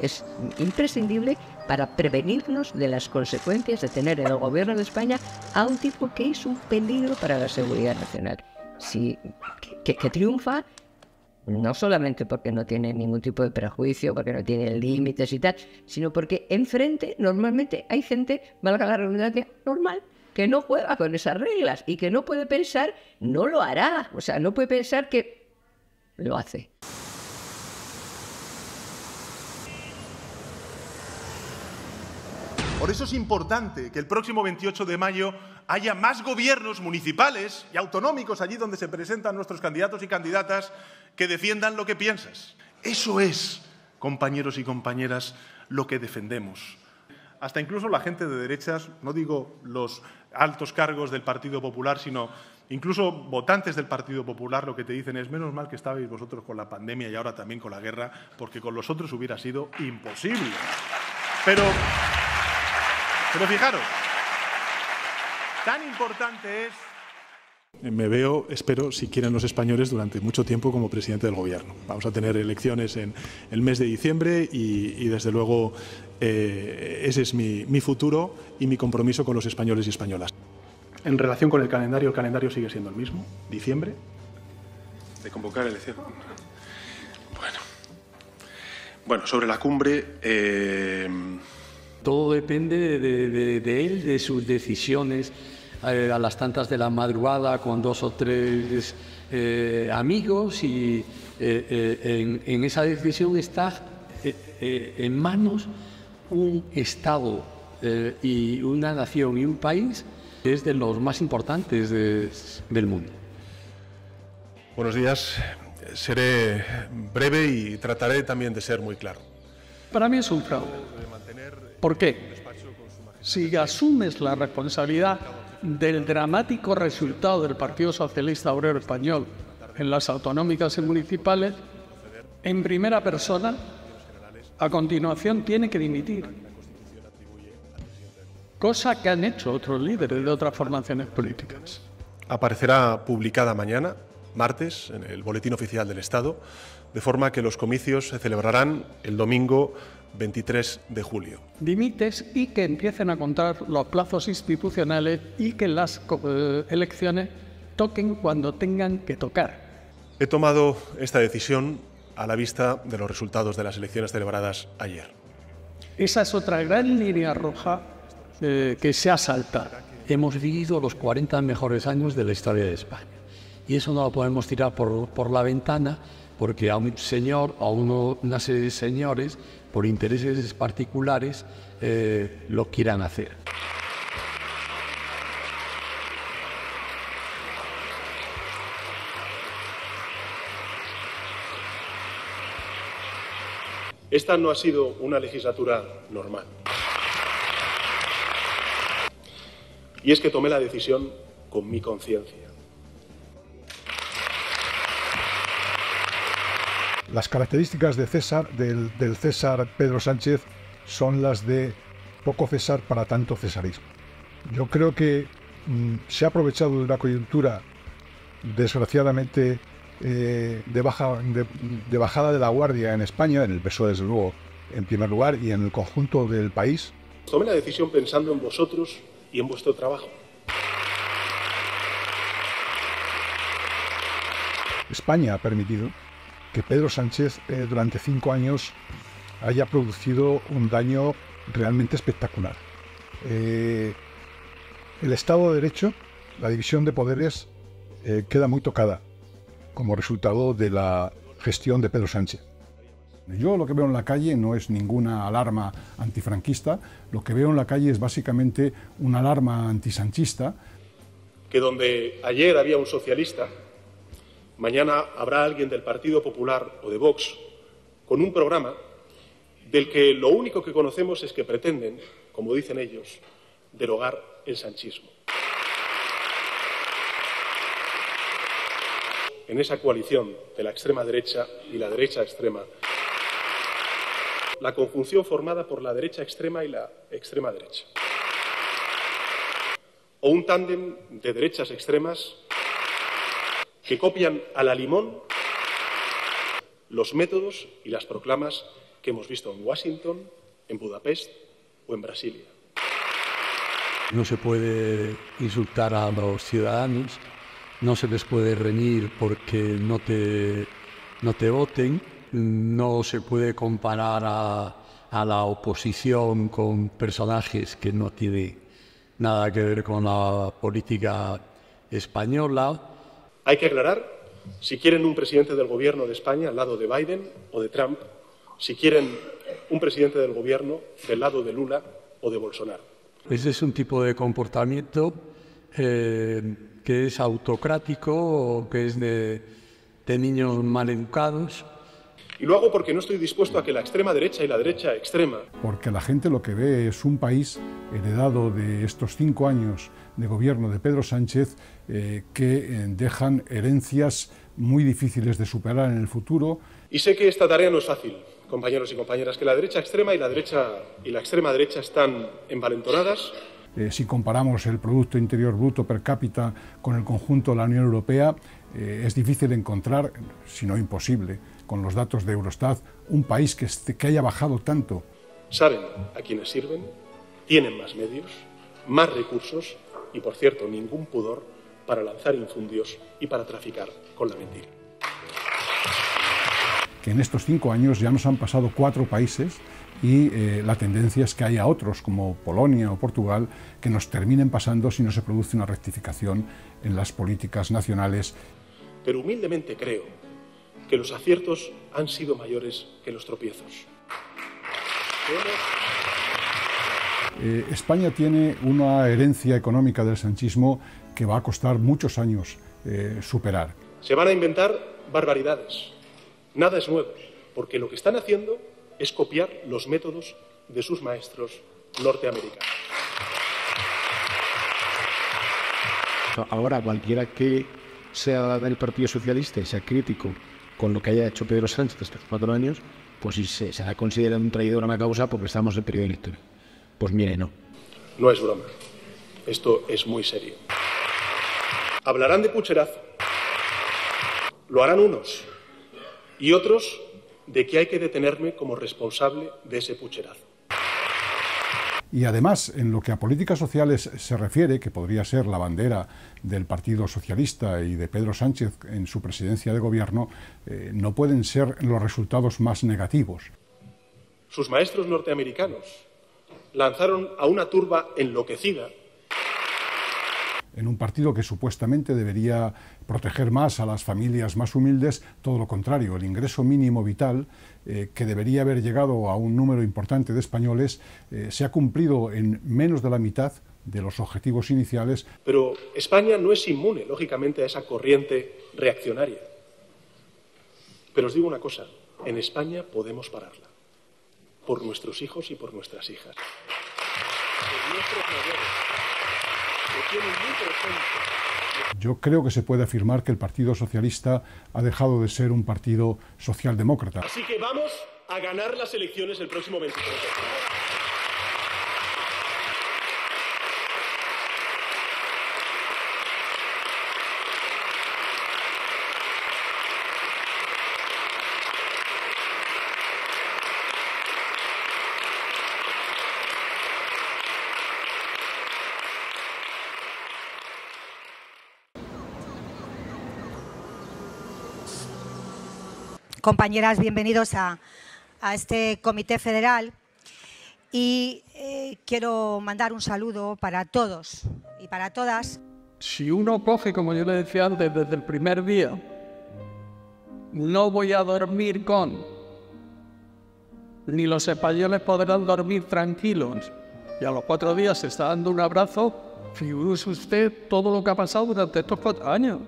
Speaker 6: es imprescindible para prevenirnos de las consecuencias de tener en el gobierno de España a un tipo que es un peligro para la seguridad nacional. Que triunfa no solamente porque no tiene ningún tipo de prejuicio, porque no tiene límites y tal, sino porque enfrente normalmente hay gente, valga la redundancia, normal, que no juega con esas reglas y que no puede pensar, no lo hará, o sea, no puede pensar que lo hace.
Speaker 12: Por eso es importante que el próximo 28 de mayo haya más gobiernos municipales y autonómicos allí donde se presentan nuestros candidatos y candidatas que defiendan lo que piensas. Eso es, compañeros y compañeras, lo que defendemos. Hasta incluso la gente de derechas, no digo los altos cargos del Partido Popular, sino incluso votantes del Partido Popular, lo que te dicen es: menos mal que estabais vosotros con la pandemia y ahora también con la guerra, porque con los otros hubiera sido imposible. Pero fijaros, tan importante es...
Speaker 1: Me veo, espero, si quieren los españoles, durante mucho tiempo como presidente del Gobierno. Vamos a tener elecciones en el mes de diciembre y desde luego, ese es mi futuro y mi compromiso con los españoles y españolas. En relación con el calendario sigue siendo el mismo, diciembre.
Speaker 12: De convocar elecciones. Bueno, sobre la cumbre...
Speaker 7: Todo depende de él, de sus decisiones. A las tantas de la madrugada con 2 o 3 amigos y en esa decisión está en manos un Estado y una nación y un país que es de los más importantes del mundo.
Speaker 12: Buenos días. Seré breve y trataré también de ser muy claro.
Speaker 9: Para mí es un fraude. ¿Por qué? Si asumes la responsabilidad del dramático resultado del Partido Socialista Obrero Español en las autonómicas y municipales, en primera persona, a continuación tiene que dimitir. Cosa que han hecho otros líderes de otras formaciones políticas.
Speaker 12: Aparecerá publicada mañana, martes, en el Boletín Oficial del Estado, de forma que los comicios se celebrarán el domingo 23 de julio.
Speaker 9: Dimites y que empiecen a contar los plazos institucionales y que las elecciones toquen cuando tengan que tocar.
Speaker 12: He tomado esta decisión a la vista de los resultados de las elecciones celebradas ayer.
Speaker 9: Esa es otra gran línea roja que se ha saltado.
Speaker 7: Hemos vivido los 40 mejores años de la historia de España Y eso no lo podemos tirar por la ventana porque a un señor o una serie de señores, por intereses particulares, lo quieran hacer.
Speaker 12: Esta no ha sido una legislatura normal. Y es que tomé la decisión con mi conciencia.
Speaker 10: Las características de César, del César Pedro Sánchez, son las de poco César para tanto cesarismo. Yo creo que se ha aprovechado de una coyuntura, desgraciadamente, de bajada de la guardia en España, en el PSOE desde luego en primer lugar y en el conjunto del país.
Speaker 12: Tomé la decisión pensando en vosotros y en vuestro trabajo.
Speaker 10: España ha permitido que Pedro Sánchez durante 5 años haya producido un daño realmente espectacular. El Estado de Derecho, la división de poderes, queda muy tocada como resultado de la gestión de Pedro Sánchez. Yo lo que veo en la calle no es ninguna alarma antifranquista, lo que veo en la calle es básicamente una alarma antisanchista.
Speaker 12: Que donde ayer había un socialista, mañana habrá alguien del Partido Popular o de Vox con un programa del que lo único que conocemos es que pretenden, como dicen ellos, derogar el sanchismo. En esa coalición de la extrema derecha y la derecha extrema, la conjunción formada por la derecha extrema y la extrema derecha. O un tándem de derechas extremas que copian a la limón los métodos y las proclamas que hemos visto en Washington, en Budapest o en Brasilia.
Speaker 7: No se puede insultar a los ciudadanos, no se les puede reñir porque no te voten, no se puede comparar a la oposición con personajes que no tienen nada que ver con la política española.
Speaker 12: Hay que aclarar si quieren un presidente del gobierno de España al lado de Biden o de Trump, si quieren un presidente del gobierno del lado de Lula o de Bolsonaro.
Speaker 7: Ese es un tipo de comportamiento que es autocrático, que es de niños maleducados.
Speaker 12: Y lo hago porque no estoy dispuesto a que la extrema derecha y la derecha extrema...
Speaker 10: Porque la gente lo que ve es un país heredado de estos 5 años de gobierno de Pedro Sánchez que dejan herencias muy difíciles de superar en el futuro.
Speaker 12: Y sé que esta tarea no es fácil, compañeros y compañeras, que la derecha extrema y la extrema derecha están envalentonadas.
Speaker 10: Si comparamos el Producto Interior Bruto per cápita con el conjunto de la Unión Europea, es difícil encontrar, si no imposible, con los datos de Eurostat, un país que haya bajado tanto.
Speaker 12: Saben a quiénes sirven, tienen más medios, más recursos y, por cierto, ningún pudor para lanzar infundios y para traficar con la mentira.
Speaker 10: Que en estos 5 años ya nos han pasado 4 países y la tendencia es que haya otros, como Polonia o Portugal, que nos terminen pasando si no se produce una rectificación en las políticas nacionales.
Speaker 12: Pero humildemente creo que los aciertos han sido mayores que los tropiezos.
Speaker 10: España tiene una herencia económica del sanchismo que va a costar muchos años superar.
Speaker 12: Se van a inventar barbaridades. Nada es nuevo, porque lo que están haciendo es copiar los métodos de sus maestros norteamericanos.
Speaker 4: Ahora, cualquiera que sea del Partido Socialista y sea crítico con lo que haya hecho Pedro Sánchez estos 4 años, pues si se ha considerado un traidor a una causa porque estamos en periodo electoral. Pues mire, no.
Speaker 12: No es broma. Esto es muy serio. Hablarán de pucherazo. Lo harán unos y otros de que hay que detenerme como responsable de ese pucherazo.
Speaker 10: Y además, en lo que a políticas sociales se refiere, que podría ser la bandera del Partido Socialista y de Pedro Sánchez en su presidencia de gobierno, no pueden ser los resultados más negativos.
Speaker 12: Sus maestros norteamericanos lanzaron a una turba enloquecida
Speaker 10: en un partido que supuestamente debería proteger más a las familias más humildes, todo lo contrario, el ingreso mínimo vital, que debería haber llegado a un número importante de españoles, se ha cumplido en menos de la mitad de los objetivos iniciales.
Speaker 1: Pero España no es inmune, lógicamente, a esa corriente reaccionaria. Pero os digo una cosa, en España podemos pararla, por nuestros hijos y por nuestras hijas. Por nuestros mayores, que tienen muy presente.
Speaker 10: Yo creo que se puede afirmar que el Partido Socialista ha dejado de ser un partido socialdemócrata.
Speaker 12: Así que vamos a ganar las elecciones el próximo 23 de octubre.
Speaker 21: Compañeras, bienvenidos a este Comité Federal y quiero mandar un saludo para todos y para todas.
Speaker 9: Si uno coge, como yo le decía antes, desde el primer día, no voy a dormir con, ni los españoles podrán dormir tranquilos, y a los 4 días se está dando un abrazo, figúrese usted todo lo que ha pasado durante estos 4 años.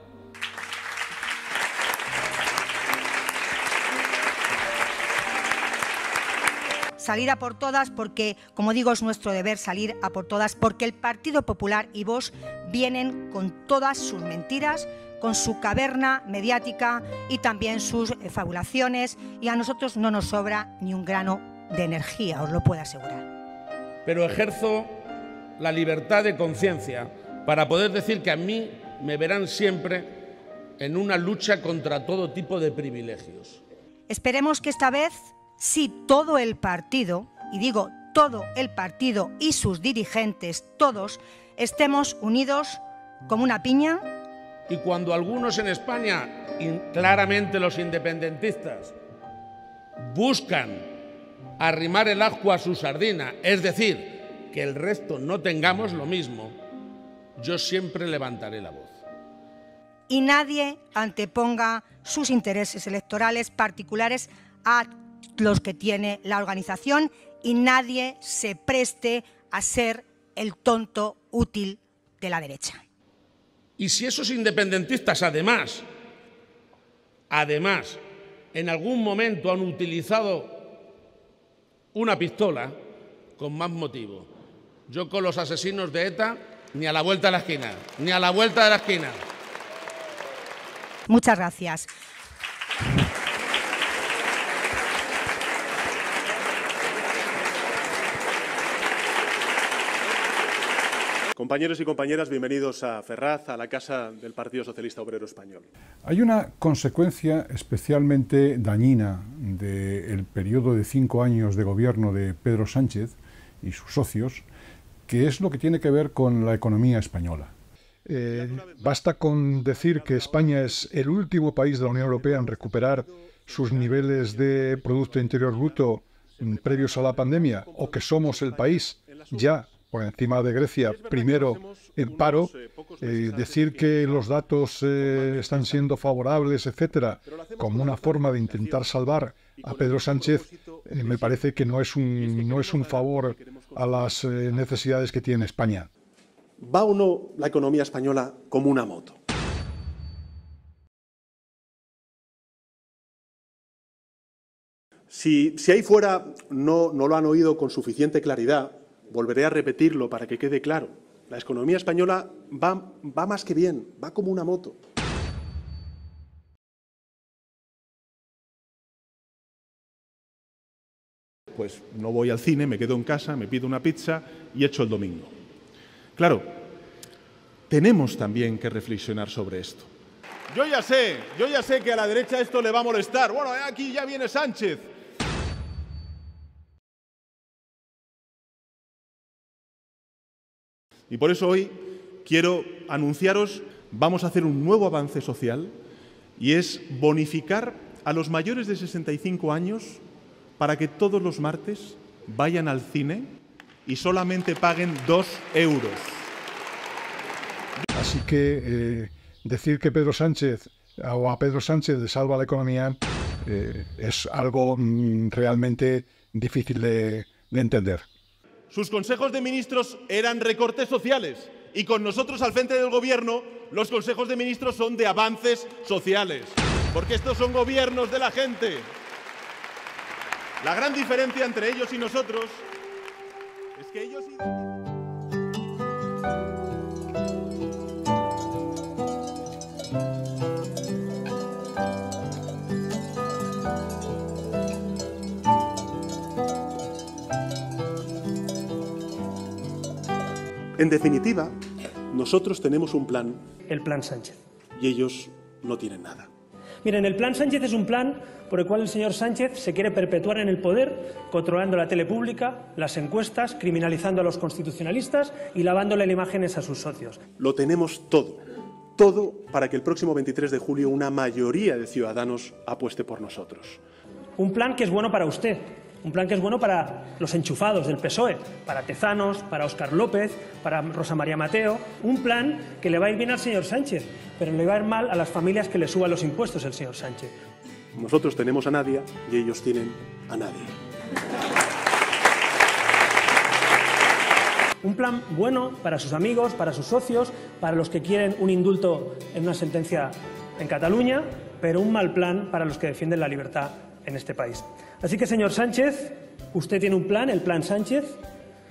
Speaker 21: Salir a por todas porque, como digo, es nuestro deber salir a por todas, porque el Partido Popular y Vox vienen con todas sus mentiras, con su caverna mediática y también sus fabulaciones, y a nosotros no nos sobra ni un grano de energía, os lo puedo asegurar.
Speaker 22: Pero ejerzo la libertad de conciencia para poder decir que a mí me verán siempre en una lucha contra todo tipo de privilegios.
Speaker 21: Esperemos que esta vez sí todo el partido, y digo todo el partido y sus dirigentes, todos, estemos unidos como una piña.
Speaker 22: Y cuando algunos en España, claramente los independentistas, buscan arrimar el ajo a su sardina, es decir, que el resto no tengamos lo mismo, yo siempre levantaré la voz.
Speaker 21: Y nadie anteponga sus intereses electorales particulares a los que tiene la organización, y nadie se preste a ser el tonto útil de la derecha.
Speaker 22: Y si esos independentistas además, en algún momento han utilizado una pistola, con más motivo. Yo con los asesinos de ETA, ni a la vuelta de la esquina, ni a la vuelta de la esquina.
Speaker 21: Muchas gracias.
Speaker 1: Compañeros y compañeras, bienvenidos a Ferraz, a la casa del Partido Socialista Obrero Español.
Speaker 10: Hay una consecuencia especialmente dañina del periodo de 5 años de gobierno de Pedro Sánchez y sus socios, que es lo que tiene que ver con la economía española.
Speaker 23: Basta con decir que España es el último país de la Unión Europea en recuperar sus niveles de Producto Interior Bruto previos a la pandemia, o que somos el país ya por encima de Grecia, primero en paro, decir que los datos están siendo favorables, etcétera, como una forma de intentar salvar a Pedro Sánchez, me parece que no es un favor a las necesidades que tiene España.
Speaker 1: ¿Va o no la economía española como una moto? Si ahí fuera no lo han oído con suficiente claridad, volveré a repetirlo para que quede claro. La economía española va más que bien, va como una moto. Pues no voy al cine, me quedo en casa, me pido una pizza y echo el domingo. Claro, tenemos también que reflexionar sobre esto. Yo ya sé que a la derecha esto le va a molestar. Bueno, aquí ya viene Sánchez. Y por eso hoy quiero anunciaros, vamos a hacer un nuevo avance social, y es bonificar a los mayores de 65 años para que todos los martes vayan al cine y solamente paguen 2 euros.
Speaker 23: Así que decir que Pedro Sánchez o a Pedro Sánchez le salva la economía es algo realmente difícil de entender.
Speaker 12: Sus consejos de ministros eran recortes sociales y con nosotros al frente del gobierno los consejos de ministros son de avances sociales, porque estos son gobiernos de la gente. La gran diferencia entre ellos y nosotros es que ellos... En definitiva, nosotros tenemos un plan.
Speaker 2: El Plan Sánchez.
Speaker 12: Y ellos no tienen nada.
Speaker 2: Miren, el Plan Sánchez es un plan por el cual el señor Sánchez se quiere perpetuar en el poder, controlando la tele pública, las encuestas, criminalizando a los constitucionalistas y lavándole las imágenes a sus socios.
Speaker 12: Lo tenemos todo. Todo para que el próximo 23 de julio una mayoría de ciudadanos apueste por nosotros.
Speaker 2: Un plan que es bueno para usted. Un plan que es bueno para los enchufados del PSOE, para Tezanos, para Óscar López, para Rosa María Mateo. Un plan que le va a ir bien al señor Sánchez, pero le va a ir mal a las familias que le suban los impuestos el señor Sánchez.
Speaker 12: Nosotros tenemos a Nadia y ellos tienen a nadie.
Speaker 2: Un plan bueno para sus amigos, para sus socios, para los que quieren un indulto en una sentencia en Cataluña, pero un mal plan para los que defienden la libertad en este país. Así que, señor Sánchez, usted tiene un plan, el Plan Sánchez,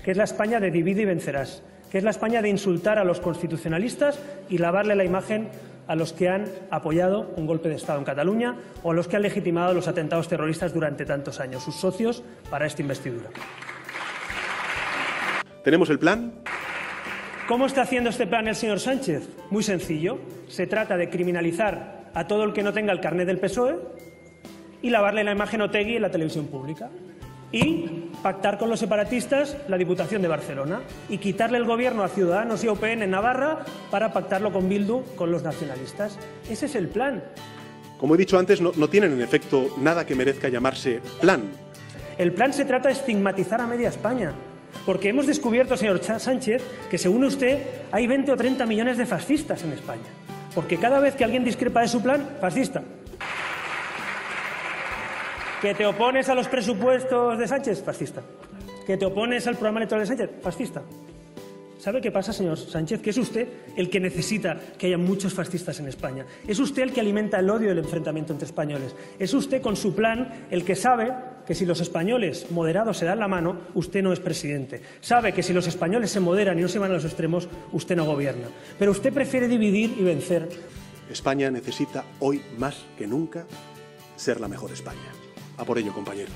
Speaker 2: que es la España de divide y vencerás, que es la España de insultar a los constitucionalistas y lavarle la imagen a los que han apoyado un golpe de Estado en Cataluña o a los que han legitimado los atentados terroristas durante tantos años, sus socios para esta investidura.
Speaker 12: ¿Tenemos el plan?
Speaker 2: ¿Cómo está haciendo este plan el señor Sánchez? Muy sencillo. Se trata de criminalizar a todo el que no tenga el carnet del PSOE y lavarle la imagen a Otegi en la televisión pública. Y pactar con los separatistas la Diputación de Barcelona y quitarle el gobierno a Ciudadanos y a UPN en Navarra para pactarlo con Bildu, con los nacionalistas. Ese es el plan.
Speaker 12: Como he dicho antes, no tienen en efecto nada que merezca llamarse plan.
Speaker 2: El plan se trata de estigmatizar a media España. Porque hemos descubierto, señor Sánchez, que según usted hay 20 o 30 millones de fascistas en España. Porque cada vez que alguien discrepa de su plan, fascista. ¿Que te opones a los presupuestos de Sánchez? Fascista. ¿Que te opones al programa electoral de Sánchez? Fascista. ¿Sabe qué pasa, señor Sánchez? Que es usted el que necesita que haya muchos fascistas en España. Es usted el que alimenta el odio y el enfrentamiento entre españoles. Es usted, con su plan, el que sabe que si los españoles moderados se dan la mano, usted no es presidente. Sabe que si los españoles se moderan y no se van a los extremos, usted no gobierna. Pero usted prefiere dividir y vencer.
Speaker 12: España necesita hoy más que nunca ser la mejor España. A por ello, compañeros.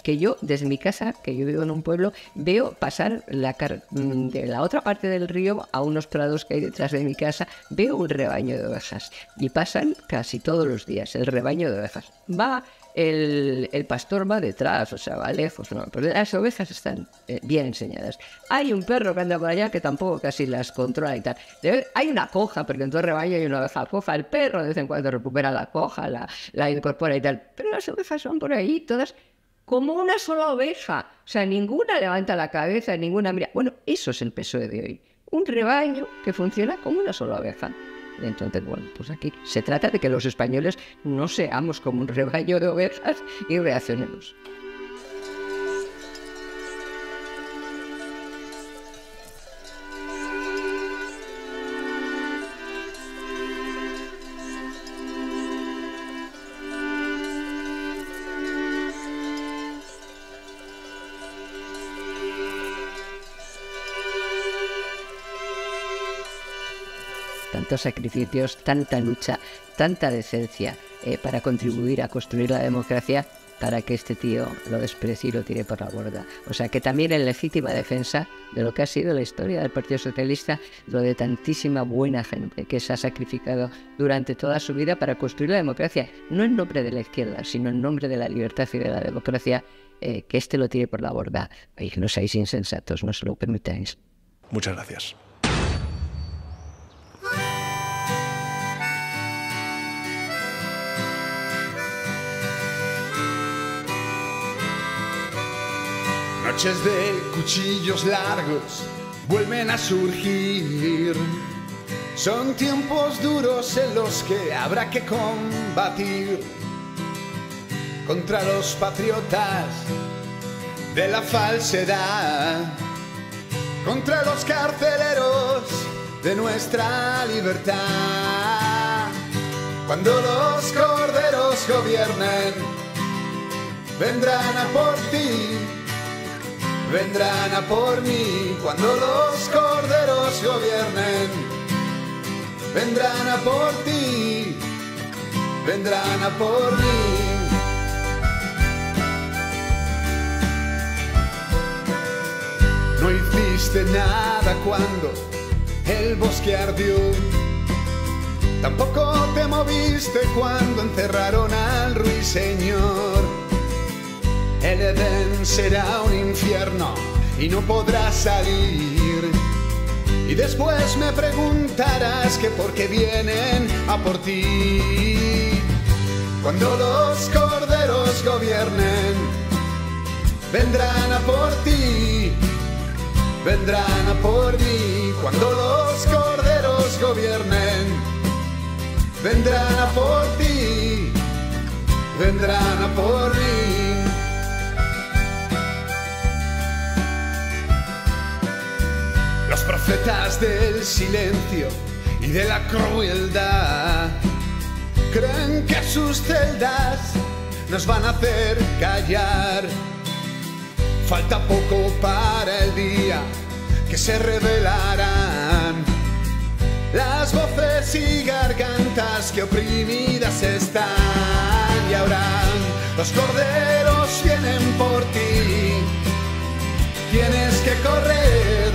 Speaker 6: Que yo, desde mi casa, que yo vivo en un pueblo, veo pasar de la otra parte del río a unos prados que hay detrás de mi casa, veo un rebaño de ovejas y pasan casi todos los días el rebaño de ovejas. Va el pastor va detrás, o sea, va lejos, ¿no? Pero las ovejas están bien enseñadas. Hay un perro que anda por allá que tampoco casi las controla y tal. Hay una coja, porque en todo rebaño hay una oveja coja. El perro de vez en cuando recupera la coja, la incorpora y tal. Pero las ovejas van por ahí todas como una sola oveja. O sea, ninguna levanta la cabeza, ninguna mira. Bueno, eso es el PSOE de hoy. Un rebaño que funciona como una sola oveja. Entonces, bueno, pues aquí se trata de que los españoles no seamos como un rebaño de ovejas y reaccionemos. tantos sacrificios, tanta lucha, tanta decencia para contribuir a construir la democracia, para que este tío lo desprecie y lo tire por la borda. O sea que también en legítima defensa de lo que ha sido la historia del Partido Socialista, lo de tantísima buena gente que se ha sacrificado durante toda su vida para construir la democracia, no en nombre de la izquierda, sino en nombre de la libertad y de la democracia, que este lo tire por la borda. Oye, no seáis insensatos, no se lo permitáis.
Speaker 1: Muchas gracias.
Speaker 5: Noches de cuchillos largos vuelven a surgir. Son tiempos duros en los que habrá que combatir contra los patriotas de la falsedad, contra los carceleros de nuestra libertad. Cuando los corderos gobiernen, vendrán a por ti, vendrán a por mí. Cuando los corderos gobiernen, vendrán a por ti, vendrán a por mí. No hiciste nada cuando el bosque ardió, tampoco te moviste cuando encerraron al ruiseñor. El Edén será un infierno y no podrás salir. Y después me preguntarás que por qué vienen a por ti. Cuando los corderos gobiernen, vendrán a por ti, vendrán a por mí. Cuando los corderos gobiernen, vendrán a por ti, vendrán a por mí. Los profetas del silencio y de la crueldad creen que sus celdas nos van a hacer callar. Falta poco para el día que se revelarán las voces y gargantas que oprimidas están. Y habrán los corderos vienen por ti, tienes que correr,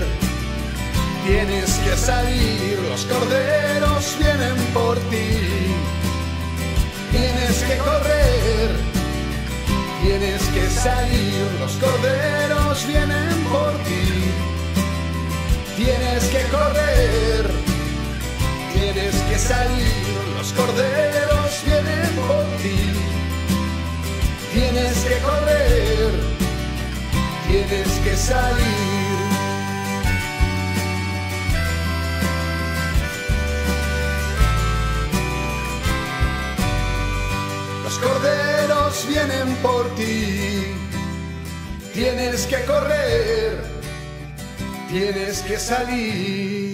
Speaker 5: tienes que salir. Los corderos vienen por ti, tienes que correr, tienes que salir. Los corderos vienen por ti, tienes que correr, tienes que salir. Los corderos vienen por ti, tienes que correr, tienes que salir. Los corderos vienen por ti, tienes que correr, tienes que salir.